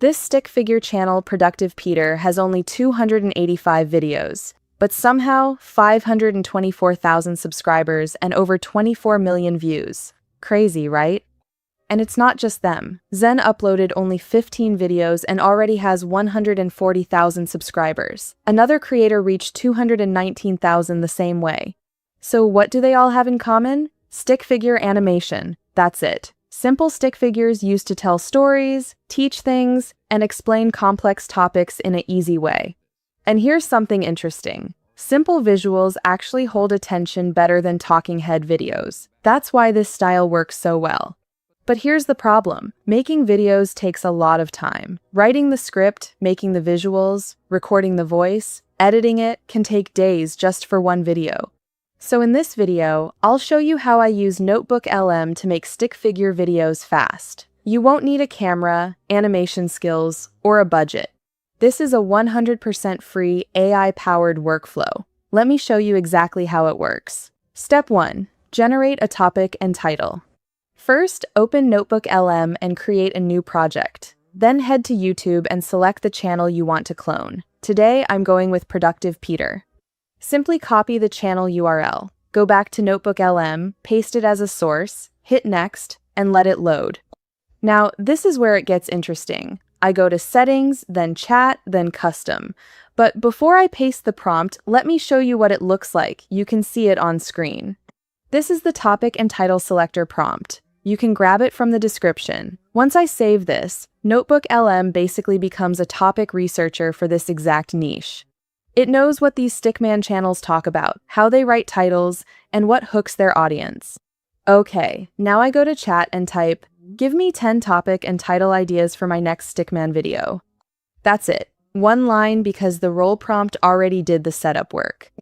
This stick figure channel, Productive Peter, has only 285 videos, but somehow 524,000 subscribers and over 24 million views. Crazy, right? And it's not just them. Zen uploaded only 15 videos and already has 140,000 subscribers. Another creator reached 219,000 the same way. So what do they all have in common? Stick figure animation. That's it. Simple stick figures used to tell stories, teach things, and explain complex topics in an easy way. And here's something interesting. Simple visuals actually hold attention better than talking head videos. That's why this style works so well. But here's the problem. Making videos takes a lot of time. Writing the script, making the visuals, recording the voice, editing it can take days just for one video. So in this video, I'll show you how I use NotebookLM to make stick figure videos fast. You won't need a camera, animation skills, or a budget. This is a 100% free AI-powered workflow. Let me show you exactly how it works. Step 1. Generate a topic and title. First, open NotebookLM and create a new project. Then head to YouTube and select the channel you want to clone. Today, I'm going with Productive Peter. Simply copy the channel URL. Go back to NotebookLM, paste it as a source, hit Next, and let it load. Now, this is where it gets interesting. I go to Settings, then Chat, then Custom. But before I paste the prompt, let me show you what it looks like. You can see it on screen. This is the topic and title selector prompt. You can grab it from the description. Once I save this, NotebookLM basically becomes a topic researcher for this exact niche. It knows what these Stickman channels talk about, how they write titles, and what hooks their audience. Okay, now I go to chat and type, "Give me 10 topic and title ideas for my next Stickman video." That's it. One line because the role prompt already did the setup work.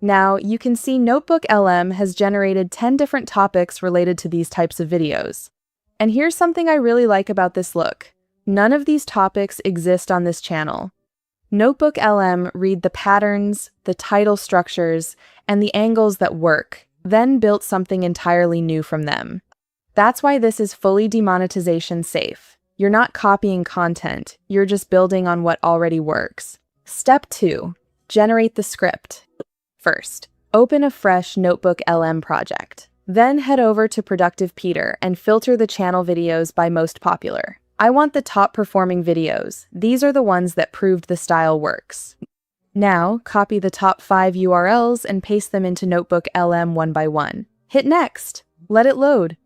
Now, you can see NotebookLM has generated 10 different topics related to these types of videos. And here's something I really like about this look. None of these topics exist on this channel. NotebookLM read the patterns, the title structures, and the angles that work, then built something entirely new from them. That's why this is fully demonetization safe. You're not copying content, you're just building on what already works. Step 2. Generate the script. First, open a fresh NotebookLM project. Then head over to Productive Peter and filter the channel videos by most popular. I want the top performing videos. These are the ones that proved the style works. Now, copy the top 5 URLs and paste them into NotebookLM one by one. Hit Next. Let it load.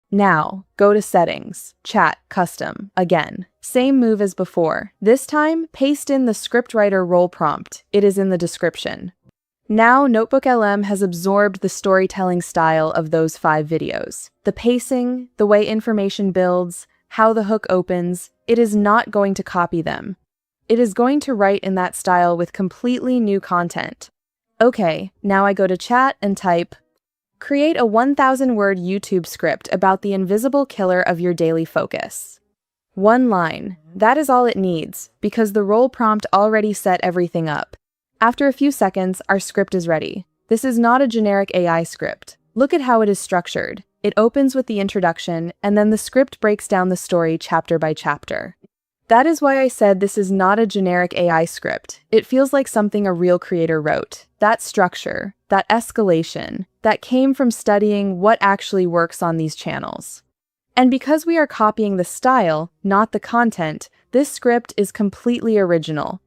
Now, go to Settings, Chat, Custom. Again, same move as before. This time, paste in the scriptwriter role prompt. It is in the description. Now, NotebookLM has absorbed the storytelling style of those 5 videos. The pacing, the way information builds, how the hook opens, it is not going to copy them. It is going to write in that style with completely new content. Okay, now I go to chat and type, "Create a 1,000-word YouTube script about the invisible killer of your daily focus." One line. That is all it needs, because the role prompt already set everything up. After a few seconds, our script is ready. This is not a generic AI script. Look at how it is structured. It opens with the introduction, and then the script breaks down the story chapter by chapter. That is why I said this is not a generic AI script. It feels like something a real creator wrote. That structure, that escalation, that came from studying what actually works on these channels. And because we are copying the style, not the content, this script is completely original.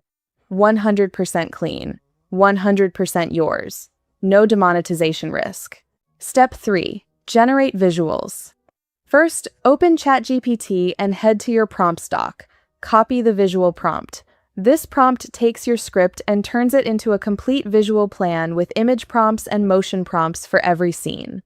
100% clean. 100% yours. No demonetization risk. Step 3. Generate visuals. First, open ChatGPT and head to your prompt stock. Copy the visual prompt. This prompt takes your script and turns it into a complete visual plan with image prompts and motion prompts for every scene.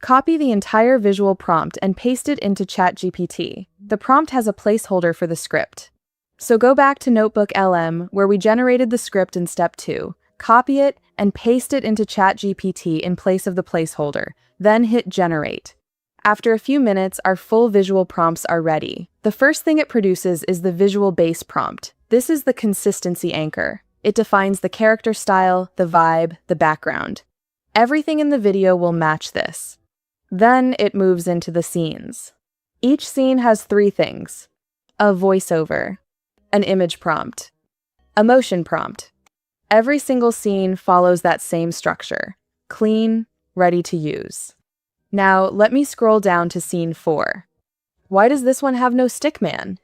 Copy the entire visual prompt and paste it into ChatGPT. The prompt has a placeholder for the script. So go back to NotebookLM, where we generated the script in step 2. Copy it and paste it into ChatGPT in place of the placeholder. Then hit Generate. After a few minutes, our full visual prompts are ready. The first thing it produces is the visual base prompt. This is the consistency anchor. It defines the character style, the vibe, the background. Everything in the video will match this. Then it moves into the scenes. Each scene has 3 things: a voiceover, an image prompt, a motion prompt. Every single scene follows that same structure. Clean, ready to use. Now, let me scroll down to scene 4. Why does this one have no stickman?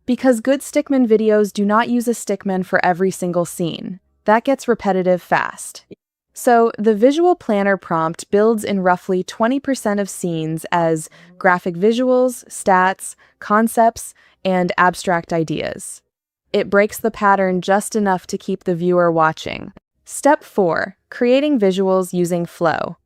Because good stickman videos do not use a stickman for every single scene. That gets repetitive fast. So, the visual planner prompt builds in roughly 20% of scenes as graphic visuals, stats, concepts, and abstract ideas. It breaks the pattern just enough to keep the viewer watching. Step 4. Creating visuals using Flow.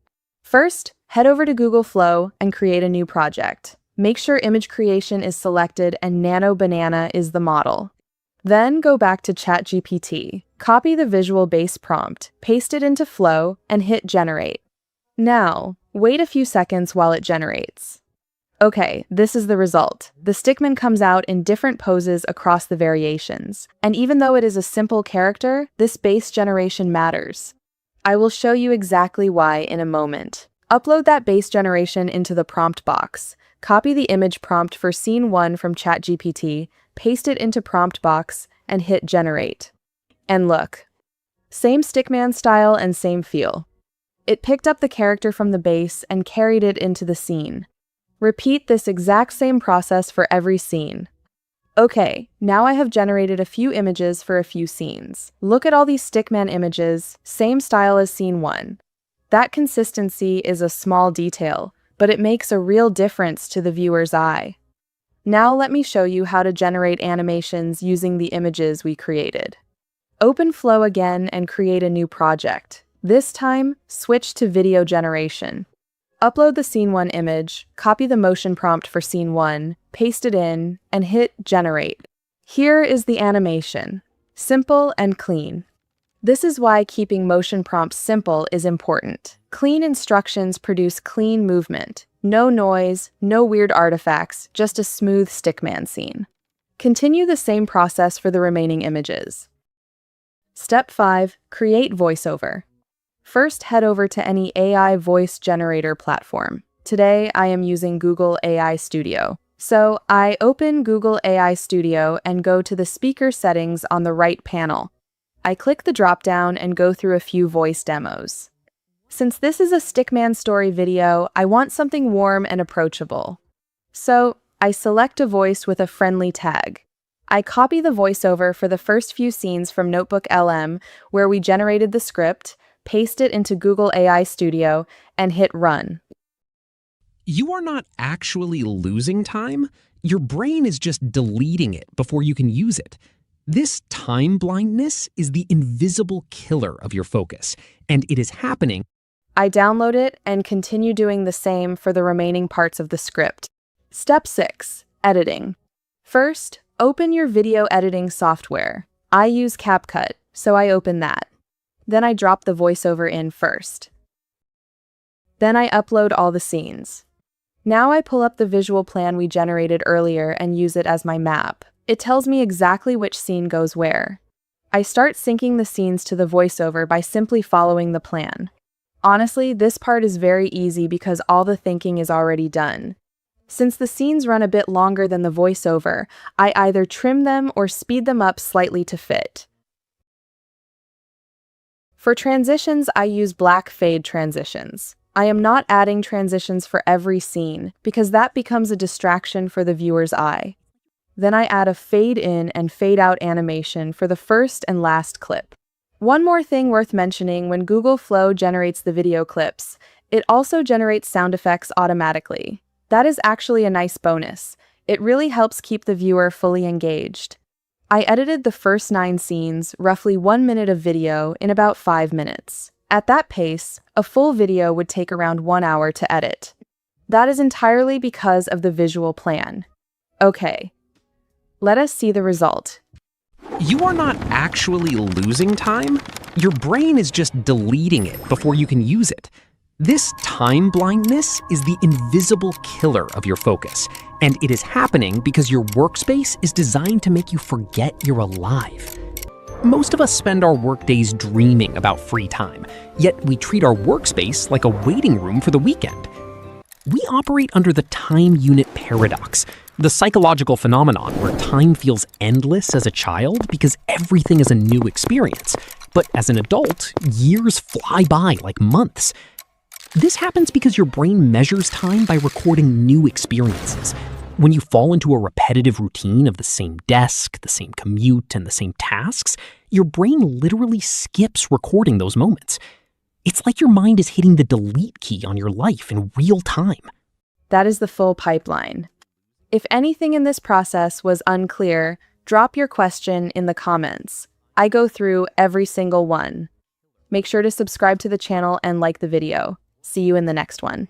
First, head over to Google Flow and create a new project. Make sure image creation is selected and Nano Banana is the model. Then go back to ChatGPT, copy the visual base prompt, paste it into Flow, and hit Generate. Now, wait a few seconds while it generates. Okay, this is the result. The stickman comes out in different poses across the variations, and even though it is a simple character, this base generation matters. I will show you exactly why in a moment. Upload that base generation into the prompt box. Copy the image prompt for scene 1 from ChatGPT, paste it into prompt box, and hit Generate. And look. Same stickman style and same feel. It picked up the character from the base and carried it into the scene. Repeat this exact same process for every scene. Okay, now I have generated a few images for a few scenes. Look at all these stickman images, same style as scene 1. That consistency is a small detail, but it makes a real difference to the viewer's eye. Now let me show you how to generate animations using the images we created. Open Flow again and create a new project. This time, switch to video generation. Upload the scene 1 image, copy the motion prompt for scene 1, paste it in, and hit Generate. Here is the animation. Simple and clean. This is why keeping motion prompts simple is important. Clean instructions produce clean movement. No noise, no weird artifacts, just a smooth stickman scene. Continue the same process for the remaining images. Step 5. Create voiceover. First, head over to any AI voice generator platform. Today, I am using Google AI Studio. So, I open Google AI Studio and go to the speaker settings on the right panel. I click the drop-down and go through a few voice demos. Since this is a stickman story video, I want something warm and approachable. So, I select a voice with a friendly tag. I copy the voiceover for the first few scenes from NotebookLM, where we generated the script, paste it into Google AI Studio, and hit Run. You are not actually losing time. Your brain is just deleting it before you can use it. This time blindness is the invisible killer of your focus, and it is happening. I download it and continue doing the same for the remaining parts of the script. Step 6. Editing. First, open your video editing software. I use CapCut, so I open that. Then I drop the voiceover in first. Then I upload all the scenes. Now I pull up the visual plan we generated earlier and use it as my map. It tells me exactly which scene goes where. I start syncing the scenes to the voiceover by simply following the plan. Honestly, this part is very easy because all the thinking is already done. Since the scenes run a bit longer than the voiceover, I either trim them or speed them up slightly to fit. For transitions, I use black fade transitions. I am not adding transitions for every scene because that becomes a distraction for the viewer's eye. Then I add a fade in and fade out animation for the first and last clip. One more thing worth mentioning: when Google Flow generates the video clips, it also generates sound effects automatically. That is actually a nice bonus. It really helps keep the viewer fully engaged. I edited the first 9 scenes, roughly 1 minute of video, in about 5 minutes. At that pace, a full video would take around 1 hour to edit. That is entirely because of the visual plan. Okay, let us see the result. You are not actually losing time. Your brain is just deleting it before you can use it. This time blindness is the invisible killer of your focus, and it is happening because your workspace is designed to make you forget you're alive. Most of us spend our workdays dreaming about free time, yet we treat our workspace like a waiting room for the weekend. We operate under the time unit paradox. The psychological phenomenon where time feels endless as a child because everything is a new experience, but as an adult, years fly by like months. This happens because your brain measures time by recording new experiences. When you fall into a repetitive routine of the same desk, the same commute, and the same tasks, your brain literally skips recording those moments. It's like your mind is hitting the delete key on your life in real time. That is the full pipeline. If anything in this process was unclear, drop your question in the comments. I go through every single one. Make sure to subscribe to the channel and like the video. See you in the next one.